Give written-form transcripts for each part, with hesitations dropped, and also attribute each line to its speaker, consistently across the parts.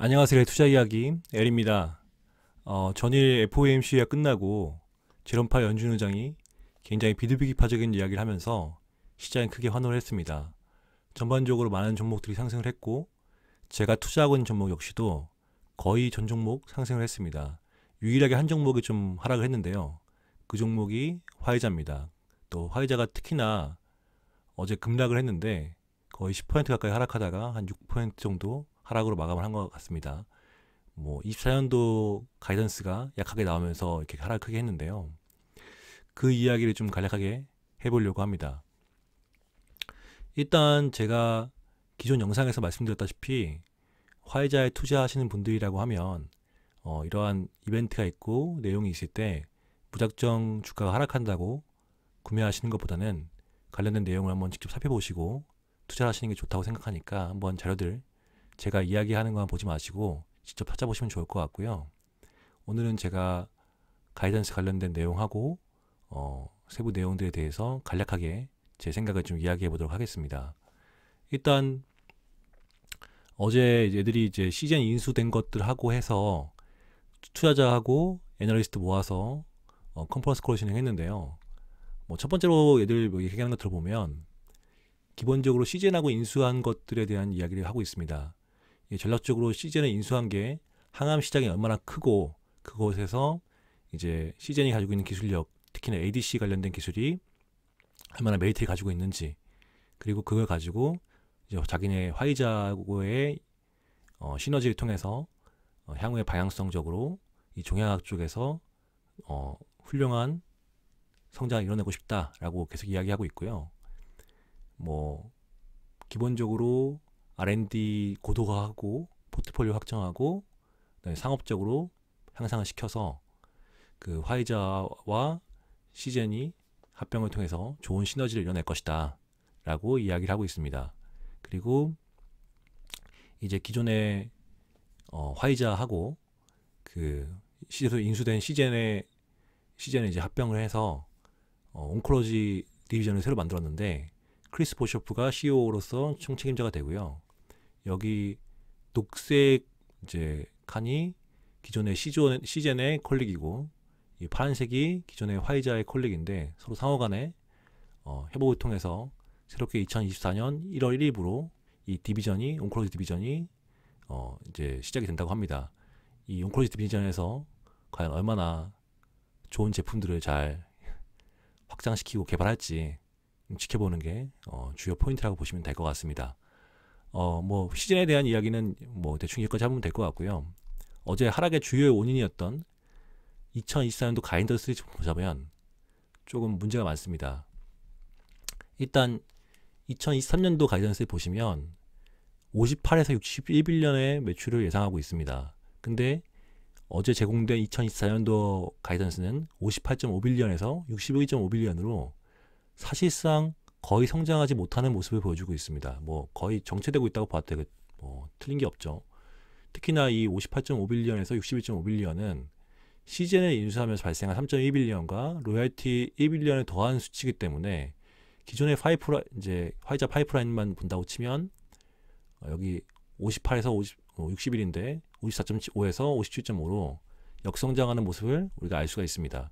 Speaker 1: 안녕하세요. 투자 이야기 L입니다. 전일 FOMC가 끝나고 제롬 파월 연준 의장이 굉장히 비둘기파적인 이야기를 하면서 시장이 크게 환호를 했습니다. 전반적으로 많은 종목들이 상승을 했고 제가 투자하고 있는 종목 역시도 거의 전 종목 상승을 했습니다. 유일하게 한 종목이 좀 하락을 했는데요. 그 종목이 화이자입니다. 또 화이자가 특히나 어제 급락을 했는데 거의 10% 가까이 하락하다가 한 6% 정도 하락으로 마감을 한 것 같습니다. 24년도 가이던스가 약하게 나오면서 이렇게 하락을 크게 했는데요. 그 이야기를 좀 간략하게 해보려고 합니다. 일단 제가 기존 영상에서 말씀드렸다시피 화이자에 투자하시는 분들이라고 하면 이러한 이벤트가 있고 내용이 있을 때 무작정 주가가 하락한다고 구매하시는 것보다는 관련된 내용을 한번 직접 살펴보시고 투자하시는 게 좋다고 생각하니까 한번 자료들 제가 이야기하는 것만 보지 마시고 직접 찾아보시면 좋을 것 같고요. 오늘은 제가 가이던스 관련된 내용하고 세부 내용들에 대해서 간략하게 제 생각을 좀 이야기해 보도록 하겠습니다. 일단 어제 얘들이 이제 시즌 인수된 것들 하고 해서 투자자하고 애널리스트 모아서 컨퍼런스 콜을 진행했는데요. 첫 번째로 얘들 얘기하는 거 들어보면 기본적으로 시즌하고 인수한 것들에 대한 이야기를 하고 있습니다. 전략적으로 시즌을 인수한 게 항암 시장이 얼마나 크고 그곳에서 이제 시즌이 가지고 있는 기술력, 특히나 ADC 관련된 기술이 얼마나 메리트를 가지고 있는지, 그리고 그걸 가지고 이제 자기네 화이자하고의 시너지를 통해서 향후에 방향성적으로 이 종양학 쪽에서 훌륭한 성장을 이뤄내고 싶다라고 계속 이야기하고 있고요. 기본적으로 R&D 고도화하고 포트폴리오 확정하고 상업적으로 향상을 시켜서 그 화이자와 시젠이 합병을 통해서 좋은 시너지를 이뤄낼 것이다 라고 이야기를 하고 있습니다. 그리고 이제 기존의 화이자하고 그 인수된 시젠에 이제 합병을 해서 온콜로지 디비전을 새로 만들었는데 크리스 보쇼프가 CEO로서 총책임자가 되고요. 여기 녹색 이제 칸이 기존의 시젠의 콜릭이고 이 파란색이 기존의 화이자의 콜릭인데 서로 상호간에 협업을 통해서 새롭게 2024년 1월 1일부로 이 디비전이 온콜로지 디비전이 이제 시작이 된다고 합니다. 이 온콜로지 디비전에서 과연 얼마나 좋은 제품들을 잘 확장시키고 개발할지 지켜보는 게 주요 포인트라고 보시면 될 것 같습니다. 시즌에 대한 이야기는 대충 여기까지 하면 될 것 같고요. 어제 하락의 주요 원인이었던 2024년도 가이던스를 보자면 조금 문제가 많습니다. 일단 2023년도 가이던스를 보시면 58에서 61빌리언의 매출을 예상하고 있습니다. 근데 어제 제공된 2024년도 가이던스는 58.5빌리언에서 61.5빌리언으로 사실상 거의 성장하지 못하는 모습을 보여주고 있습니다. 거의 정체되고 있다고 봐도 틀린 게 없죠. 특히나 이 58.5빌리언에서 61.5빌리언은 시즌을 인수하면서 발생한 3.1빌리언과 로열티 1빌리언을 더한 수치이기 때문에 기존의 화이자 파이프라인만 본다고 치면 여기 58에서 60일인데 54.5에서 57.5로 역성장하는 모습을 우리가 알 수가 있습니다.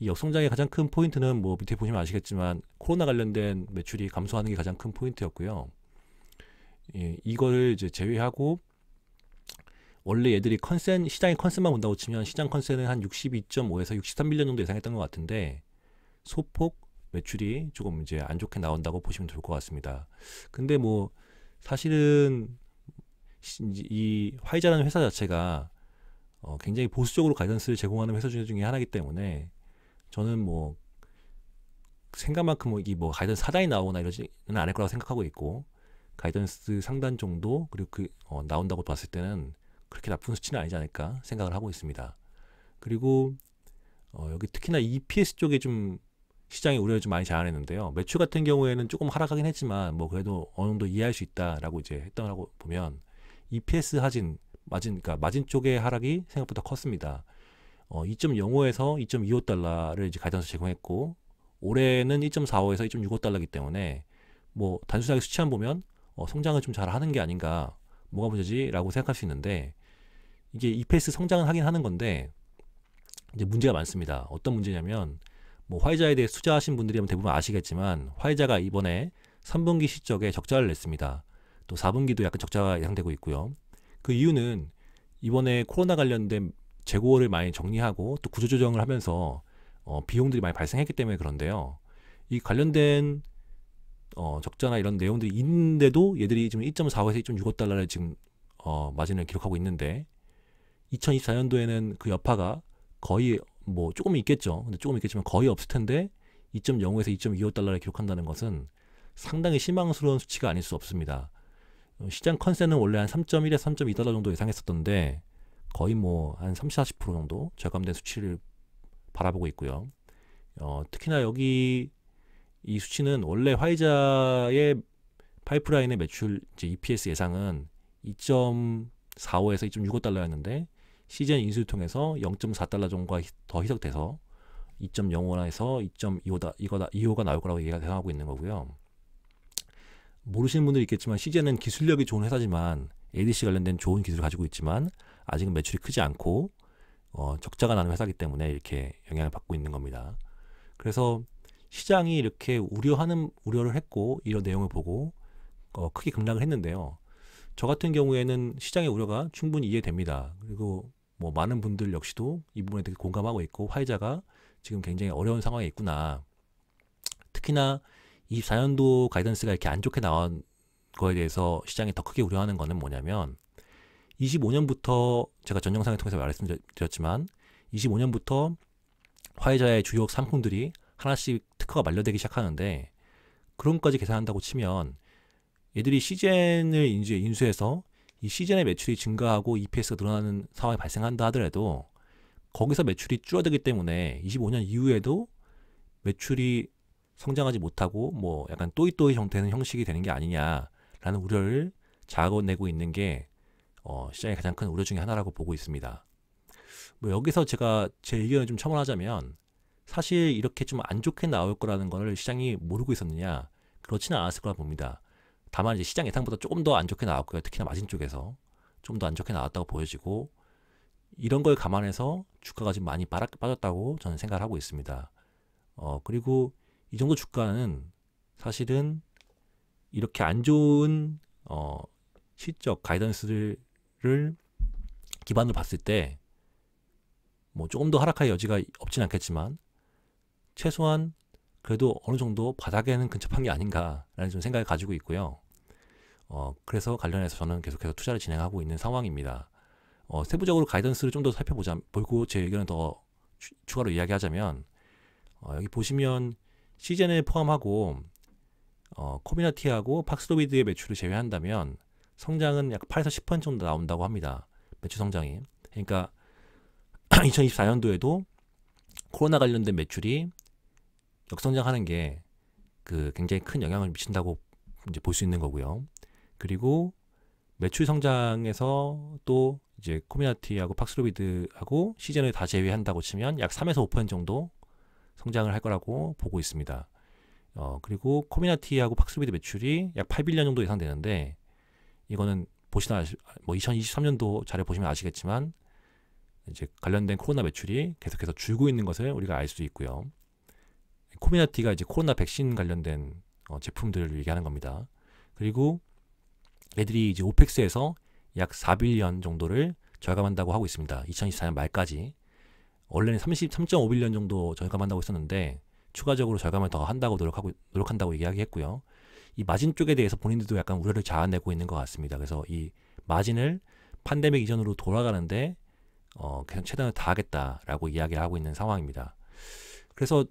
Speaker 1: 이 역성장의 가장 큰 포인트는 밑에 보시면 아시겠지만 코로나 관련된 매출이 감소하는 게 가장 큰 포인트였고요. 이거를 이제 제외하고 원래 얘들이 시장의 컨센만 본다고 치면 시장 컨센은 한 62.5에서 63빌리언 정도 예상했던 것 같은데 소폭 매출이 조금 이제 안 좋게 나온다고 보시면 좋을 것 같습니다. 근데 사실은 이 화이자라는 회사 자체가 굉장히 보수적으로 가이던스를 제공하는 회사 중에 하나이기 때문에 저는 생각만큼 가이던스 하단이 나오거나 이러지는 않을 거라고 생각하고 있고 가이던스 상단 정도 그리고 나온다고 봤을 때는 그렇게 나쁜 수치는 아니지 않을까 생각을 하고 있습니다. 그리고 여기 특히나 EPS 쪽에 좀 시장이 우려를 좀 많이 자아냈는데요. 매출 같은 경우에는 조금 하락하긴 했지만 그래도 어느 정도 이해할 수 있다라고 이제 했다고 보면 EPS 그러니까 마진 쪽의 하락이 생각보다 컸습니다. 2.05에서 2.25달러를 이제 가이던스 제공했고 올해는 2.45에서 2.65달러이기 때문에 단순하게 수치만 보면 성장을 좀 잘 하는 게 아닌가 뭐가 문제지? 라고 생각할 수 있는데 이게 EPS 성장은 하긴 하는 건데 이제 문제가 많습니다. 어떤 문제냐면 뭐 화이자에 대해 투자하신 분들이면 대부분 아시겠지만 화이자가 이번에 3분기 실적에 적자를 냈습니다. 또 4분기도 약간 적자가 예상되고 있고요. 그 이유는 이번에 코로나 관련된 재고를 많이 정리하고 또 구조조정을 하면서 비용들이 많이 발생했기 때문에 그런데요. 이 관련된 적자나 이런 내용들이 있는데도 얘들이 지금 2.45에서 2.65달러를 지금 마진을 기록하고 있는데 2024년도에는 그 여파가 거의 뭐 조금 있겠죠. 근데 조금 있겠지만 거의 없을 텐데 2.05에서 2.25달러를 기록한다는 것은 상당히 실망스러운 수치가 아닐 수 없습니다. 시장 컨센은 원래 한 3.1에서 3.2달러 정도 예상했었던데 거의 뭐 한 30, 40% 정도 절감된 수치를 바라보고 있고요. 특히나 여기 이 수치는 원래 화이자의 파이프라인의 매출 이제 EPS 예상은 2.45에서 2.65달러였는데 시즌 인수를 통해서 0.4달러 정도가 더 희석돼서 2.05에서 2.25가 나올 거라고 예상하고 있는 거고요. 모르시는 분들이 있겠지만 CJ는 기술력이 좋은 회사지만 ADC 관련된 좋은 기술을 가지고 있지만 아직은 매출이 크지 않고 적자가 나는 회사이기 때문에 이렇게 영향을 받고 있는 겁니다. 그래서 시장이 이렇게 우려를 했고 이런 내용을 보고 크게 급락을 했는데요. 저 같은 경우에는 시장의 우려가 충분히 이해됩니다. 그리고 뭐 많은 분들 역시도 이 부분에 되게 공감하고 있고 화이자가 지금 굉장히 어려운 상황에 있구나. 특히나 24년도 가이던스가 이렇게 안 좋게 나온 거에 대해서 시장이 더 크게 우려하는 거는 뭐냐면 25년부터 제가 전 영상을 통해서 말씀드렸지만 25년부터 화이자의 주요 상품들이 하나씩 특허가 만료되기 시작하는데 그런 것까지 계산한다고 치면 얘들이 시젠을 이제 인수해서 이 시젠의 매출이 증가하고 EPS가 늘어나는 상황이 발생한다 하더라도 거기서 매출이 줄어들기 때문에 25년 이후에도 매출이 성장하지 못하고 뭐 약간 또이또이 형태는 형식이 되는 게 아니냐라는 우려를 자아내고 있는 게 시장의 가장 큰 우려 중에 하나라고 보고 있습니다. 뭐 여기서 제가 제 의견을 좀 첨언하자면 사실 이렇게 좀 안 좋게 나올 거라는 걸 시장이 모르고 있었느냐? 그렇지는 않았을 거라 봅니다. 다만 이제 시장 예상보다 조금 더 안 좋게 나왔고요. 특히나 마진 쪽에서 좀 더 안 좋게 나왔다고 보여지고 이런 걸 감안해서 주가가 지금 많이 빠졌다고 저는 생각을 하고 있습니다. 그리고 이 정도 주가는 사실은 이렇게 안 좋은 실적 가이던스를 기반으로 봤을 때 뭐 조금 더 하락할 여지가 없진 않겠지만 최소한 그래도 어느 정도 바닥에는 근접한 게 아닌가라는 좀 생각을 가지고 있고요. 그래서 관련해서 저는 계속해서 투자를 진행하고 있는 상황입니다. 세부적으로 가이던스를 좀 더 보고 제 의견을 더 추가로 이야기하자면 여기 보시면 시즌을 포함하고 코미나티하고 팍스로비드의 매출을 제외한다면 성장은 약 8에서 10% 정도 나온다고 합니다. 매출 성장이. 그러니까 2024년도에도 코로나 관련된 매출이 역성장하는 게 굉장히 큰 영향을 미친다고 이제 볼 수 있는 거고요. 그리고 매출 성장에서 또 이제 코미나티하고 팍스로비드하고 시즌을 다 제외한다고 치면 약 3에서 5% 정도 성장을 할 거라고 보고 있습니다. 그리고 코미나티하고 팍스로비드 매출이 약 8빌리언 정도 예상되는데 이거는 뭐 2023년도 자료 보시면 아시겠지만 이제 관련된 코로나 매출이 계속해서 줄고 있는 것을 우리가 알 수 있고요. 코미나티가 이제 코로나 백신 관련된 제품들을 얘기하는 겁니다. 그리고 애들이 이제 오펙스에서 약 4빌리언 정도를 절감한다고 하고 있습니다. 2024년 말까지. 원래는 33.5빌리언 정도 절감한다고 했었는데 추가적으로 절감을 더 한다고 노력한다고 이야기했고요. 이 마진 쪽에 대해서 본인들도 약간 우려를 자아내고 있는 것 같습니다. 그래서 이 마진을 팬데믹 이전으로 돌아가는데 계속 최선을 다하겠다라고 이야기를 하고 있는 상황입니다. 그래서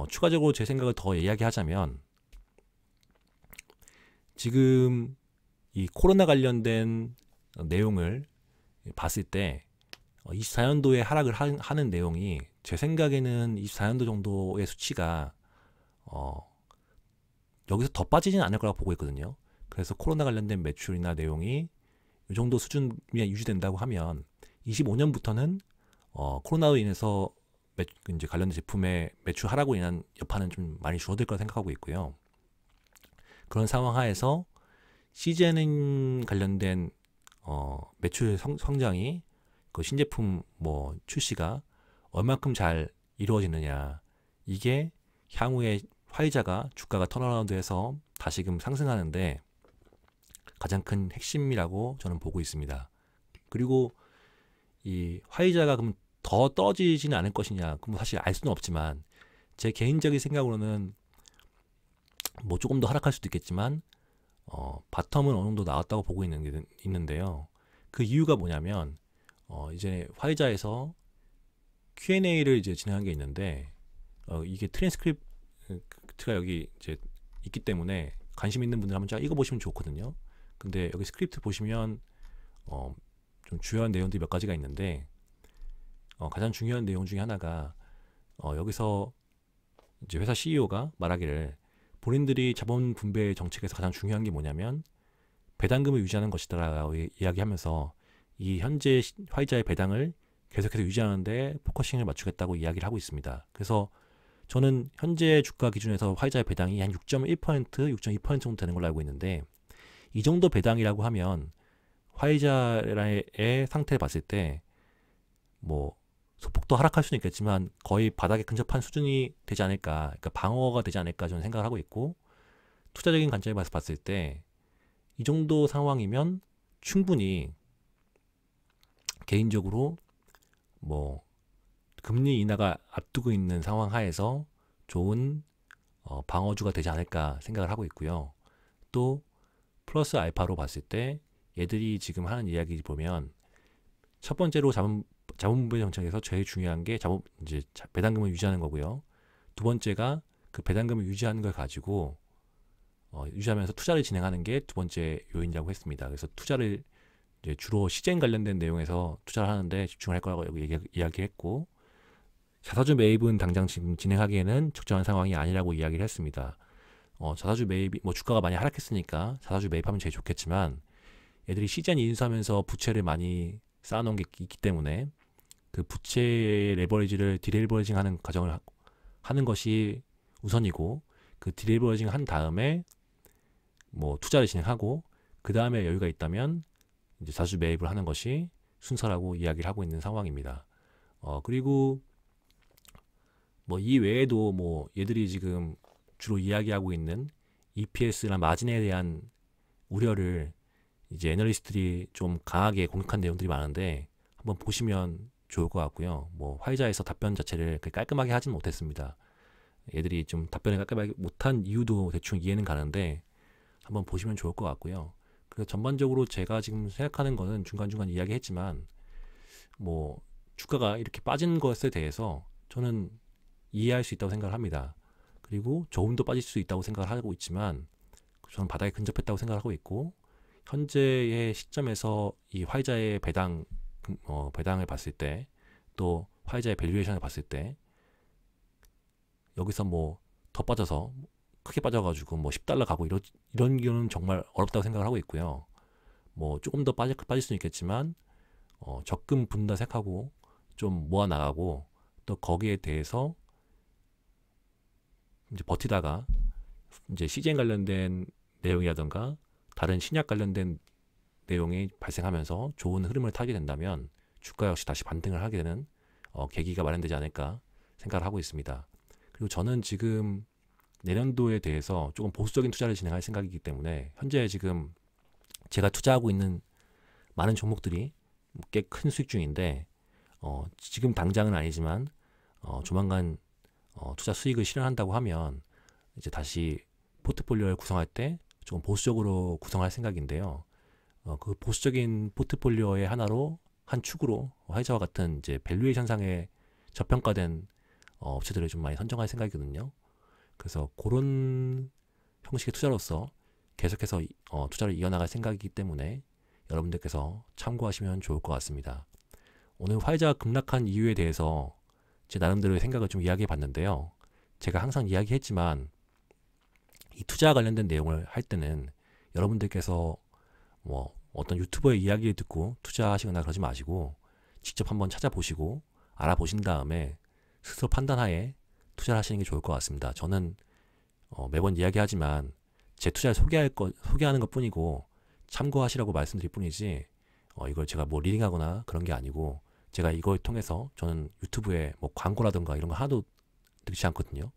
Speaker 1: 추가적으로 제 생각을 더 이야기하자면 지금 이 코로나 관련된 내용을 봤을 때 24년도에 하락을 하는 내용이 제 생각에는 24년도 정도의 수치가 여기서 더 빠지지는 않을 거라고 보고 있거든요. 그래서 코로나 관련된 매출이나 내용이 이 정도 수준이 유지된다고 하면 25년부터는 코로나로 인해서 이제 관련된 제품의 매출 하락으로 인한 여파는 좀 많이 줄어들 거라 생각하고 있고요. 그런 상황 하에서 시즌 관련된 매출 성장이 그 신제품 뭐 출시가 얼만큼 잘 이루어지느냐, 이게 향후에 화이자가 주가가 턴어라운드해서 다시금 상승하는데 가장 큰 핵심이라고 저는 보고 있습니다. 그리고 이 화이자가 그럼 더 떨어지지는 않을 것이냐, 그럼 사실 알 수는 없지만 제 개인적인 생각으로는 뭐 조금 더 하락할 수도 있겠지만 바텀은 어느 정도 나왔다고 보고 있는데요. 그 이유가 뭐냐면 이제 화이자에서 Q&A를 이제 진행한 게 있는데 이게 트랜스크립트가 여기 이제 있기 때문에 관심 있는 분들 한번 쫙 읽어보시면 좋거든요. 근데 여기 스크립트 보시면 좀 주요한 내용들이 몇 가지가 있는데 가장 중요한 내용 중에 하나가 여기서 이제 회사 CEO가 말하기를 본인들이 자본 분배 정책에서 가장 중요한 게 뭐냐면 배당금을 유지하는 것이다라고 이야기하면서 이 현재 화이자의 배당을 계속해서 유지하는데 포커싱을 맞추겠다고 이야기를 하고 있습니다. 그래서 저는 현재 주가 기준에서 화이자의 배당이 한 6.1%, 6.2% 정도 되는 걸로 알고 있는데 이 정도 배당이라고 하면 화이자의 상태를 봤을 때 뭐 소폭도 하락할 수는 있겠지만 거의 바닥에 근접한 수준이 되지 않을까, 그러니까 방어가 되지 않을까 저는 생각을 하고 있고, 투자적인 관점에서 봤을 때 이 정도 상황이면 충분히 개인적으로 뭐 금리 인하가 앞두고 있는 상황 하에서 좋은 방어주가 되지 않을까 생각을 하고 있고요. 또 플러스 알파로 봤을 때 얘들이 지금 하는 이야기 보면 첫 번째로 자본분배 정책에서 제일 중요한 게 이제 배당금을 유지하는 거고요. 두 번째가 그 배당금을 유지하는 걸 가지고 유지하면서 투자를 진행하는 게 두 번째 요인이라고 했습니다. 그래서 투자를 이제 주로 시젠 관련된 내용에서 투자를 하는데 집중할 거라고 이야기했고, 자사주 매입은 당장 지금 진행하기에는 적절한 상황이 아니라고 이야기를 했습니다. 자사주 매입이 뭐 주가가 많이 하락했으니까 자사주 매입하면 제일 좋겠지만 애들이 시젠 인수하면서 부채를 많이 쌓아놓은 게 있기 때문에 그 부채 레버리지를 디레버리징 하는 과정을 하는 것이 우선이고, 그 디레버리징 한 다음에 뭐 투자를 진행하고 그 다음에 여유가 있다면 이제 자주 매입을 하는 것이 순서라고 이야기를 하고 있는 상황입니다. 그리고 뭐 이 외에도 뭐 얘들이 지금 주로 이야기하고 있는 EPS나 마진에 대한 우려를 이제 애널리스트들이 좀 강하게 공격한 내용들이 많은데 한번 보시면 좋을 것 같고요. 뭐 화이자에서 답변 자체를 깔끔하게 하진 못했습니다. 얘들이 좀 답변을 깔끔하게 못한 이유도 대충 이해는 가는데 한번 보시면 좋을 것 같고요. 그래서 전반적으로 제가 지금 생각하는 거는 중간중간 이야기했지만 뭐 주가가 이렇게 빠진 것에 대해서 저는 이해할 수 있다고 생각을 합니다. 그리고 조금 더 빠질 수 있다고 생각을 하고 있지만 저는 바닥에 근접했다고 생각을 하고 있고, 현재의 시점에서 이 화이자의 배당을 봤을 때, 또 화이자의 밸류에이션을 봤을 때 여기서 뭐 더 빠져서 크게 빠져가지고 뭐 $10 가고 이런 경우는 정말 어렵다고 생각을 하고 있고요. 뭐 조금 더 빠질 수는 있겠지만 적금 분다 생각하고 좀 모아 나가고 또 거기에 대해서 이제 버티다가 이제 CGN 관련된 내용이라던가 다른 신약 관련된 내용이 발생하면서 좋은 흐름을 타게 된다면 주가 역시 다시 반등을 하게 되는 계기가 마련되지 않을까 생각을 하고 있습니다. 그리고 저는 지금 내년도에 대해서 조금 보수적인 투자를 진행할 생각이기 때문에 현재 지금 제가 투자하고 있는 많은 종목들이 꽤 큰 수익 중인데 지금 당장은 아니지만 조만간 투자 수익을 실현한다고 하면 이제 다시 포트폴리오를 구성할 때 조금 보수적으로 구성할 생각인데요. 그 보수적인 포트폴리오의 하나로 한 축으로 화이자와 같은 이제 밸류에이션 상에 저평가된 업체들을 좀 많이 선정할 생각이거든요. 그래서 그런 형식의 투자로서 계속해서 투자를 이어나갈 생각이기 때문에 여러분들께서 참고하시면 좋을 것 같습니다. 오늘 화이자가 급락한 이유에 대해서 제 나름대로의 생각을 좀 이야기해 봤는데요. 제가 항상 이야기했지만 이 투자와 관련된 내용을 할 때는 여러분들께서 뭐 어떤 유튜버의 이야기를 듣고 투자하시거나 그러지 마시고 직접 한번 찾아보시고 알아보신 다음에 스스로 판단하에 투자를 하시는 게 좋을 것 같습니다. 저는 매번 이야기하지만 제 투자를 소개하는 것 뿐이고 참고하시라고 말씀드릴 뿐이지 이걸 제가 뭐 리딩하거나 그런 게 아니고 제가 이걸 통해서 저는 유튜브에 뭐 광고라든가 이런 거 하나도 넣지 않거든요.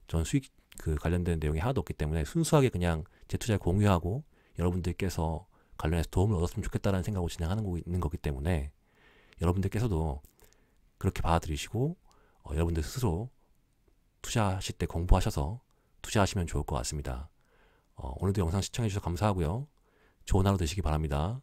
Speaker 1: 저는 수익 그 관련된 내용이 하나도 없기 때문에 순수하게 그냥 제 투자를 공유하고 여러분들께서 관련해서 도움을 얻었으면 좋겠다라는 생각으로 진행하는 거 있는 거기 때문에 여러분들께서도 그렇게 받아들이시고 여러분들 스스로 투자하실 때 공부하셔서 투자하시면 좋을 것 같습니다. 오늘도 영상 시청해주셔서 감사하고요. 좋은 하루 되시기 바랍니다.